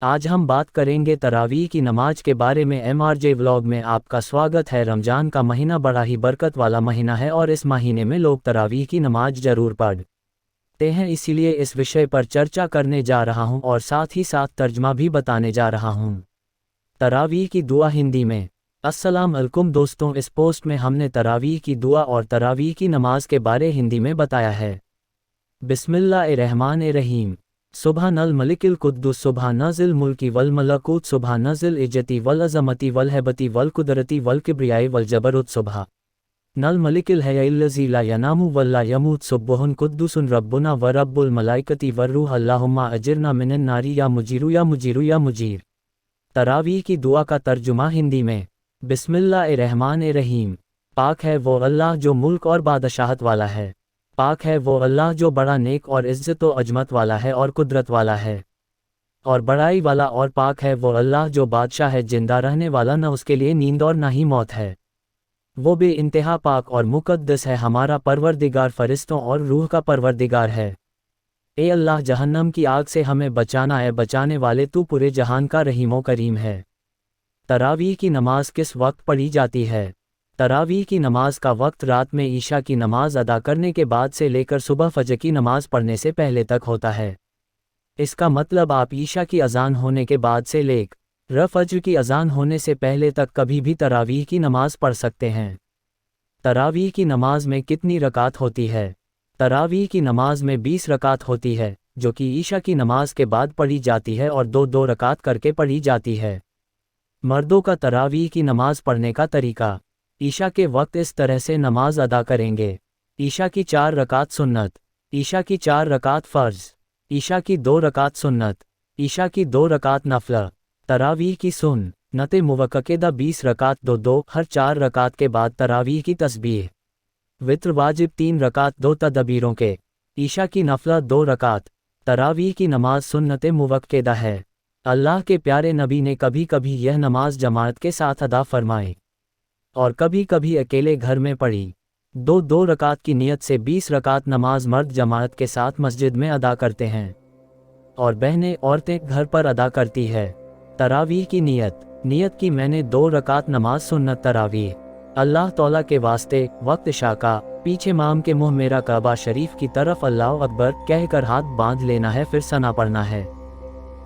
آج ہم بات کریں گے تراویح کی نماز کے بارے میں۔ MRJ ولاگ میں آپ کا سواگت ہے۔ رمضان کا مہینہ بڑا ہی برکت والا مہینہ ہے اور اس مہینے میں لوگ تراویح کی نماز ضرور پڑھتے ہیں، اسی لیے اس وشے پر چرچا کرنے جا رہا ہوں اور ساتھ ہی ساتھ ترجمہ بھی بتانے جا رہا ہوں۔ تراویح کی دعا ہندی میں۔ السلام علیکم دوستوں، اس پوسٹ میں ہم نے تراویح کی دعا اور تراویح کی نماز کے بارے ہندی میں بتایا ہے۔ بسم اللہ الرحمن الرحیم۔ سبحان الملک القدوس، سبحان ذی الملک والملکوت، سبحان ذی العزت والعظمت والہیبت والقدرت والکبریاء والجبروت، سبحان الملک الحی الذی لا ینام ولا یموت، سبحان قدوس ربنا ورب الملائکۃ والروح، اللہم اجرنا من النار یا مجیر یا مجیر یا مجیر۔ تراویح کی دعا کا ترجمہ ہندی میں۔ بسم اللہ الرحمن الرحیم۔ پاک ہے وہ اللہ جو ملک اور بادشاہت والا ہے، پاک ہے وہ اللہ جو بڑا نیک اور عزت و عظمت والا ہے اور قدرت والا ہے اور بڑائی والا، اور پاک ہے وہ اللہ جو بادشاہ ہے، زندہ رہنے والا، نہ اس کے لیے نیند اور نہ ہی موت ہے۔ وہ بے انتہا پاک اور مقدس ہے، ہمارا پروردگار فرشتوں اور روح کا پروردگار ہے۔ اے اللہ، جہنم کی آگ سے ہمیں بچانا ہے، بچانے والے تو پورے جہان کا رحیم و کریم ہے۔ تراویح کی نماز کس وقت پڑھی جاتی ہے؟ تراویح کی نماز کا وقت رات میں عشاء کی نماز ادا کرنے کے بعد سے لے کر صبح فجر کی نماز پڑھنے سے پہلے تک ہوتا ہے۔ اس کا مطلب آپ عشاء کی اذان ہونے کے بعد سے لے کر فجر کی اذان ہونے سے پہلے تک کبھی بھی تراویح کی نماز پڑھ سکتے ہیں۔ تراویح کی نماز میں کتنی رکعت ہوتی ہے؟ تراویح کی نماز میں 20 رکعت ہوتی ہے، جو کہ عشاء کی نماز کے بعد پڑھی جاتی ہے اور دو رکعت کر کے پڑھی جاتی ہے۔ مردوں کا تراویح کی نماز پڑھنے کا طریقہ۔ عشاء کے وقت اس طرح سے نماز ادا کریں گے: عشاء کی 4 رکعت سنت، عشاء کی 4 رکعت فرض، عشاء کی 2 رکعت سنت، عشاء کی 2 رکعت نفل۔ تراویح کی سنت موقعہ 20 رکعت دو، ہر 4 رکعت کے بعد تراویح کی تسبیح۔ وتر واجب 3 رکعت 2 تدبیروں کے۔ عشاء کی نفلہ 2 رکعت۔ تراویح کی نماز سنت موقعہ ہے۔ اللہ کے پیارے نبی نے کبھی کبھی یہ نماز جماعت کے ساتھ ادا فرمائی اور کبھی کبھی اکیلے گھر میں پڑھی۔ 2 رکعت کی نیت سے 20 رکعت نماز مرد جماعت کے ساتھ مسجد میں ادا کرتے ہیں اور بہنیں عورتیں گھر پر ادا کرتی ہے۔ تراویح کی نیت کی میں نے 2 رکعت نماز سنت تراویح اللہ تعالیٰ کے واسطے، وقت عشاء کا، پیچھے امام کے منہ میرا کعبہ شریف کی طرف اللہ اکبر کہہ کر ہاتھ باندھ لینا ہے، پھر ثنا پڑھنا ہے۔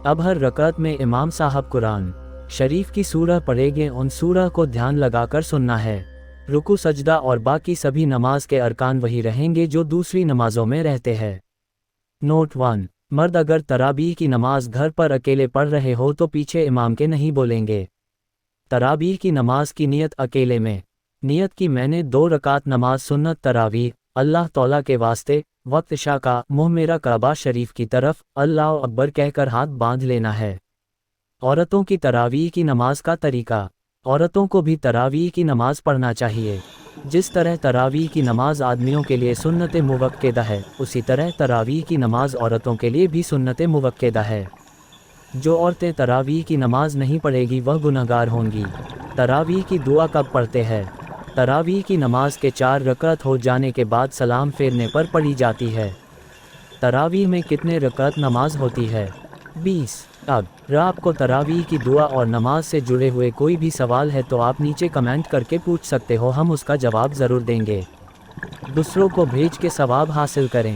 اب ہر رکعت میں امام صاحب قرآن شریف کی سورہ پڑھیں گے، ان سورہ کو دھیان لگا کر سننا ہے۔ رکوع، سجدہ اور باقی سبھی نماز کے ارکان وہی رہیں گے جو دوسری نمازوں میں رہتے ہیں۔ نوٹ 1: مرد اگر تراویح کی نماز گھر پر اکیلے پڑھ رہے ہو تو پیچھے امام کے نہیں بولیں گے۔ تراویح کی نماز کی نیت اکیلے میں۔ نیت کی میں نے 2 رکعت نماز سنت تراویح اللہ تعالیٰ کے واسطے، وقت عشاء کا، منہ میرا کعبہ شریف کی طرف اللہ اکبر کہہ کر ہاتھ باندھ لینا ہے۔ عورتوں کی تراویح کی نماز کا طریقہ۔ عورتوں کو بھی تراویح کی نماز پڑھنا چاہیے۔ جس طرح تراویح کی نماز آدمیوں کے لیے سنت موقعہ ہے، اسی طرح تراویح کی نماز عورتوں کے لیے بھی سنت موقعہ ہے۔ جو عورتیں تراویح کی نماز نہیں پڑھے گی وہ گنہگار ہوں گی۔ تراویح کی دعا کب پڑھتے ہیں؟ تراویح کی نماز کے 4 رکعت ہو جانے کے بعد سلام پھیرنے پر پڑھی جاتی ہے۔ تراویح میں کتنے رکعت نماز ہوتی ہے؟ 20۔ اگر آپ کو تراویح کی دعا اور نماز سے جڑے ہوئے کوئی بھی سوال ہے تو آپ نیچے کمنٹ کر کے پوچھ سکتے ہو، ہم اس کا جواب ضرور دیں گے۔ دوسروں کو بھیج کے ثواب حاصل کریں۔